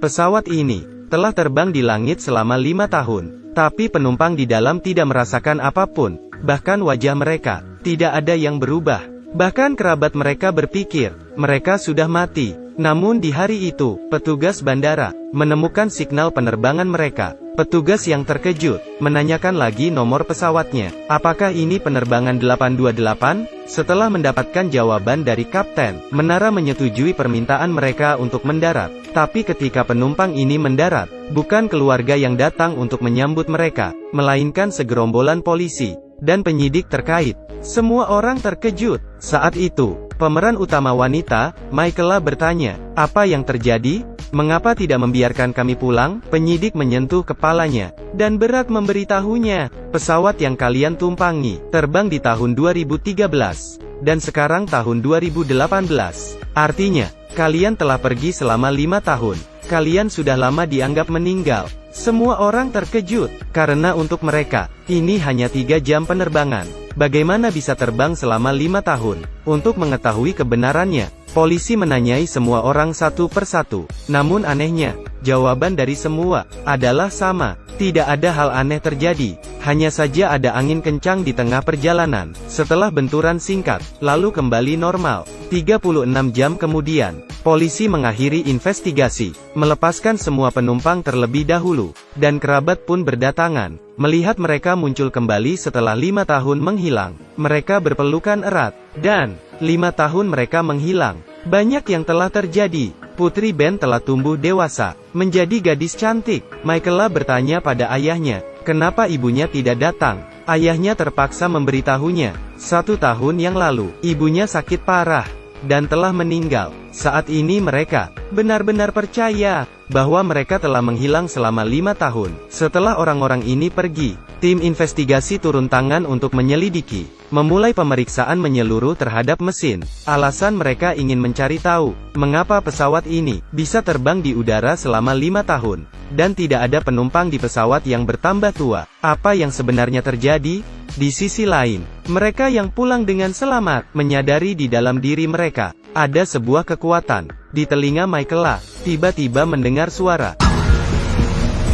Pesawat ini telah terbang di langit selama 5 tahun, tapi penumpang di dalam tidak merasakan apapun, bahkan wajah mereka tidak ada yang berubah. Bahkan kerabat mereka berpikir mereka sudah mati. Namun di hari itu, petugas bandara menemukan signal penerbangan mereka. Petugas yang terkejut menanyakan lagi nomor pesawatnya. Apakah ini penerbangan 828? Setelah mendapatkan jawaban dari kapten, menara menyetujui permintaan mereka untuk mendarat. Tapi ketika penumpang ini mendarat, bukan keluarga yang datang untuk menyambut mereka, melainkan segerombolan polisi dan penyidik terkait. Semua orang terkejut. Saat itu, pemeran utama wanita, Michaela bertanya, "Apa yang terjadi? Mengapa tidak membiarkan kami pulang?" Penyidik menyentuh kepalanya dan berat memberitahunya, "Pesawat yang kalian tumpangi terbang di tahun 2013 dan sekarang tahun 2018. Artinya, kalian telah pergi selama 5 tahun. Kalian sudah lama dianggap meninggal." Semua orang terkejut, karena untuk mereka, ini hanya 3 jam penerbangan. Bagaimana bisa terbang selama 5 tahun? Untuk mengetahui kebenarannya, polisi menanyai semua orang satu persatu. Namun anehnya, jawaban dari semua adalah sama. Tidak ada hal aneh terjadi, hanya saja ada angin kencang di tengah perjalanan. Setelah benturan singkat, lalu kembali normal. 36 jam kemudian, polisi mengakhiri investigasi, melepaskan semua penumpang terlebih dahulu, dan kerabat pun berdatangan. Melihat mereka muncul kembali setelah 5 tahun menghilang, mereka berpelukan erat, dan 5 tahun mereka menghilang. Banyak yang telah terjadi. Putri Ben telah tumbuh dewasa, menjadi gadis cantik. Michaela bertanya pada ayahnya, kenapa ibunya tidak datang. Ayahnya terpaksa memberitahunya, 1 tahun yang lalu, ibunya sakit parah, dan telah meninggal. Saat ini mereka benar-benar percaya bahwa mereka telah menghilang selama 5 tahun. Setelah orang-orang ini pergi, tim investigasi turun tangan untuk menyelidiki, memulai pemeriksaan menyeluruh terhadap mesin. Alasan mereka ingin mencari tahu, mengapa pesawat ini bisa terbang di udara selama 5 tahun, dan tidak ada penumpang di pesawat yang bertambah tua. Apa yang sebenarnya terjadi? Di sisi lain, mereka yang pulang dengan selamat, menyadari di dalam diri mereka ada sebuah kekuatan. Di telinga Michaela, tiba-tiba mendengar suara.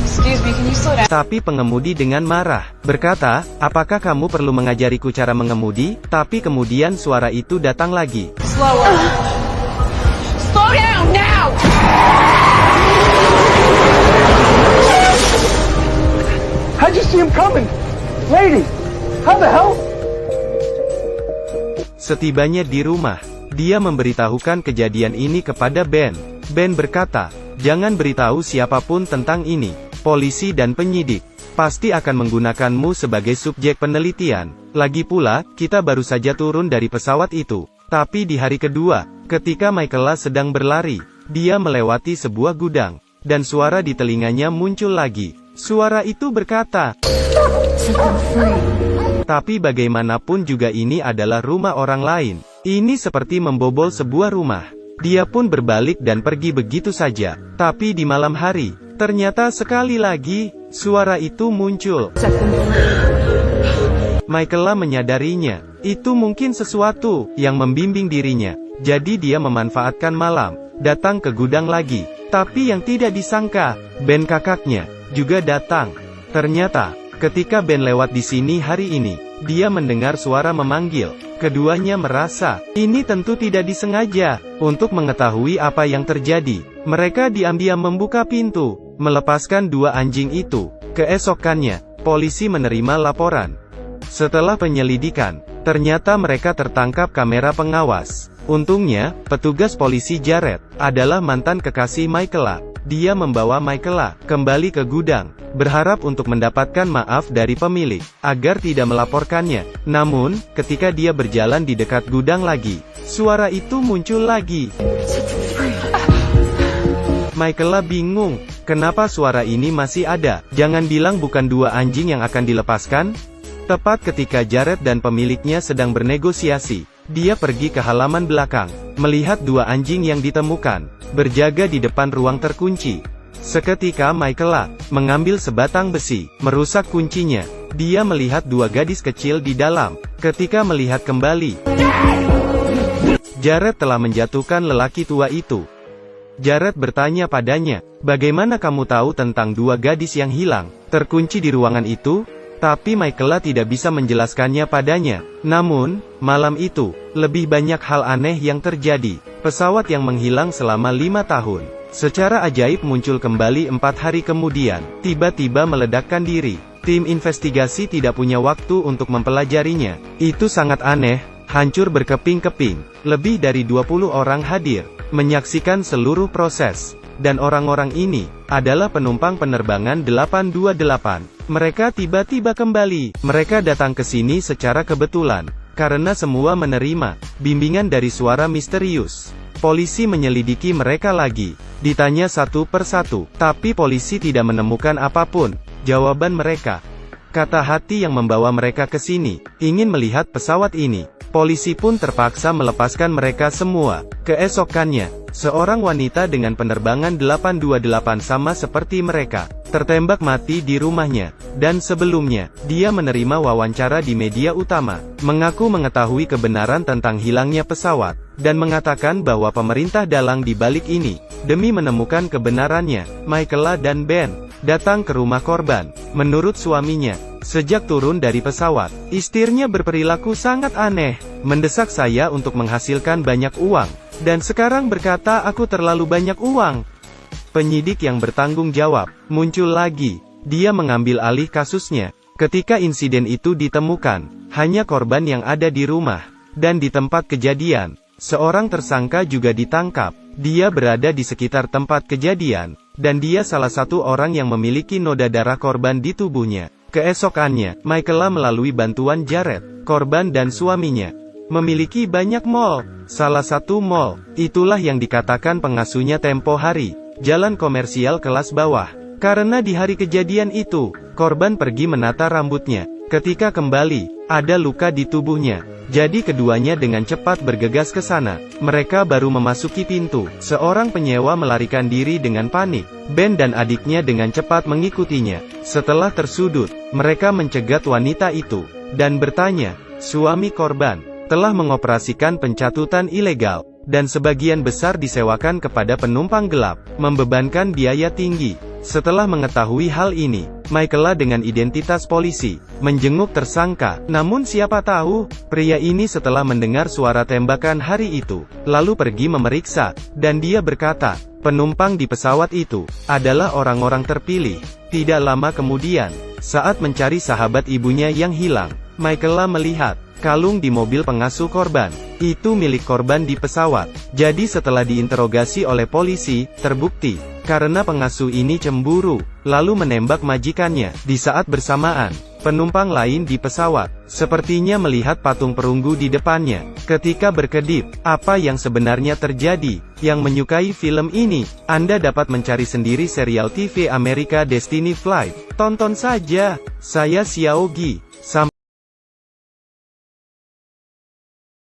Excuse me, can you slow down? Tapi pengemudi dengan marah, berkata, apakah kamu perlu mengajariku cara mengemudi? Tapi kemudian suara itu datang lagi. Slower. Slow down now! How'd you see him coming? Lady, how the hell? Setibanya di rumah, dia memberitahukan kejadian ini kepada Ben. Ben berkata, jangan beritahu siapapun tentang ini. Polisi dan penyidik pasti akan menggunakanmu sebagai subjek penelitian. Lagi pula, kita baru saja turun dari pesawat itu. Tapi di hari kedua, ketika Michaela sedang berlari, dia melewati sebuah gudang, dan suara di telinganya muncul lagi. Suara itu berkata, tapi bagaimanapun juga ini adalah rumah orang lain. Ini seperti membobol sebuah rumah. Dia pun berbalik dan pergi begitu saja. Tapi di malam hari, ternyata sekali lagi, suara itu muncul. Michaela menyadarinya, itu mungkin sesuatu yang membimbing dirinya. Jadi dia memanfaatkan malam, datang ke gudang lagi. Tapi yang tidak disangka, Ben kakaknya juga datang. Ternyata, ketika Ben lewat di sini hari ini, dia mendengar suara memanggil. Keduanya merasa, ini tentu tidak disengaja. Untuk mengetahui apa yang terjadi, mereka diam-diam membuka pintu, melepaskan 2 anjing itu. Keesokannya, polisi menerima laporan. Setelah penyelidikan, ternyata mereka tertangkap kamera pengawas. Untungnya, petugas polisi Jared adalah mantan kekasih Michaela. Dia membawa Michaela kembali ke gudang, berharap untuk mendapatkan maaf dari pemilik, agar tidak melaporkannya. Namun, ketika dia berjalan di dekat gudang lagi, suara itu muncul lagi. Michaela bingung, kenapa suara ini masih ada? Jangan bilang bukan 2 anjing yang akan dilepaskan? Tepat ketika Jared dan pemiliknya sedang bernegosiasi, dia pergi ke halaman belakang, melihat 2 anjing yang ditemukan, berjaga di depan ruang terkunci. Seketika Michaela mengambil sebatang besi, merusak kuncinya. Dia melihat 2 gadis kecil di dalam. Ketika melihat kembali, Jared telah menjatuhkan lelaki tua itu. Jared bertanya padanya, bagaimana kamu tahu tentang 2 gadis yang hilang, terkunci di ruangan itu? Tapi Michaela tidak bisa menjelaskannya padanya. Namun, malam itu, lebih banyak hal aneh yang terjadi. Pesawat yang menghilang selama 5 tahun, secara ajaib muncul kembali 4 hari kemudian, tiba-tiba meledakkan diri. Tim investigasi tidak punya waktu untuk mempelajarinya. Itu sangat aneh, hancur berkeping-keping. Lebih dari 20 orang hadir, menyaksikan seluruh proses. Dan orang-orang ini, adalah penumpang penerbangan 828. Mereka tiba-tiba kembali. Mereka datang ke sini secara kebetulan, karena semua menerima bimbingan dari suara misterius. Polisi menyelidiki mereka lagi, ditanya satu persatu, tapi polisi tidak menemukan apapun. Jawaban mereka, kata hati yang membawa mereka ke sini, ingin melihat pesawat ini. Polisi pun terpaksa melepaskan mereka semua. Keesokannya, seorang wanita dengan penerbangan 828 sama seperti mereka, tertembak mati di rumahnya. Dan sebelumnya, dia menerima wawancara di media utama, mengaku mengetahui kebenaran tentang hilangnya pesawat, dan mengatakan bahwa pemerintah dalang di balik ini. Demi menemukan kebenarannya, Michaela dan Ben datang ke rumah korban. Menurut suaminya, sejak turun dari pesawat, istrinya berperilaku sangat aneh, mendesak saya untuk menghasilkan banyak uang, dan sekarang berkata aku terlalu banyak uang. Penyidik yang bertanggung jawab muncul lagi. Dia mengambil alih kasusnya. Ketika insiden itu ditemukan, hanya korban yang ada di rumah, dan di tempat kejadian. Seorang tersangka juga ditangkap. Dia berada di sekitar tempat kejadian, dan dia salah satu orang yang memiliki noda darah korban di tubuhnya. Keesokannya, Michaela melalui bantuan Jared, korban dan suaminya, memiliki banyak mall. Salah satu mall, itulah yang dikatakan pengasuhnya tempo hari, jalan komersial kelas bawah. Karena di hari kejadian itu, korban pergi menata rambutnya. Ketika kembali, ada luka di tubuhnya. Jadi keduanya dengan cepat bergegas ke sana. Mereka baru memasuki pintu, seorang penyewa melarikan diri dengan panik. Ben dan adiknya dengan cepat mengikutinya. Setelah tersudut, mereka mencegat wanita itu, dan bertanya, suami korban telah mengoperasikan pencatutan ilegal, dan sebagian besar disewakan kepada penumpang gelap, membebankan biaya tinggi. Setelah mengetahui hal ini, Michaela dengan identitas polisi, menjenguk tersangka. Namun siapa tahu, pria ini setelah mendengar suara tembakan hari itu, lalu pergi memeriksa, dan dia berkata, penumpang di pesawat itu, adalah orang-orang terpilih. Tidak lama kemudian, saat mencari sahabat ibunya yang hilang, Michaela melihat kalung di mobil pengasuh korban. Itu milik korban di pesawat. Jadi setelah diinterogasi oleh polisi, terbukti, karena pengasuh ini cemburu, lalu menembak majikannya. Di saat bersamaan, penumpang lain di pesawat, sepertinya melihat patung perunggu di depannya. Ketika berkedip, apa yang sebenarnya terjadi? Yang menyukai film ini, Anda dapat mencari sendiri serial TV Amerika Destiny Flight. Tonton saja. Saya Xiaogi. Sampai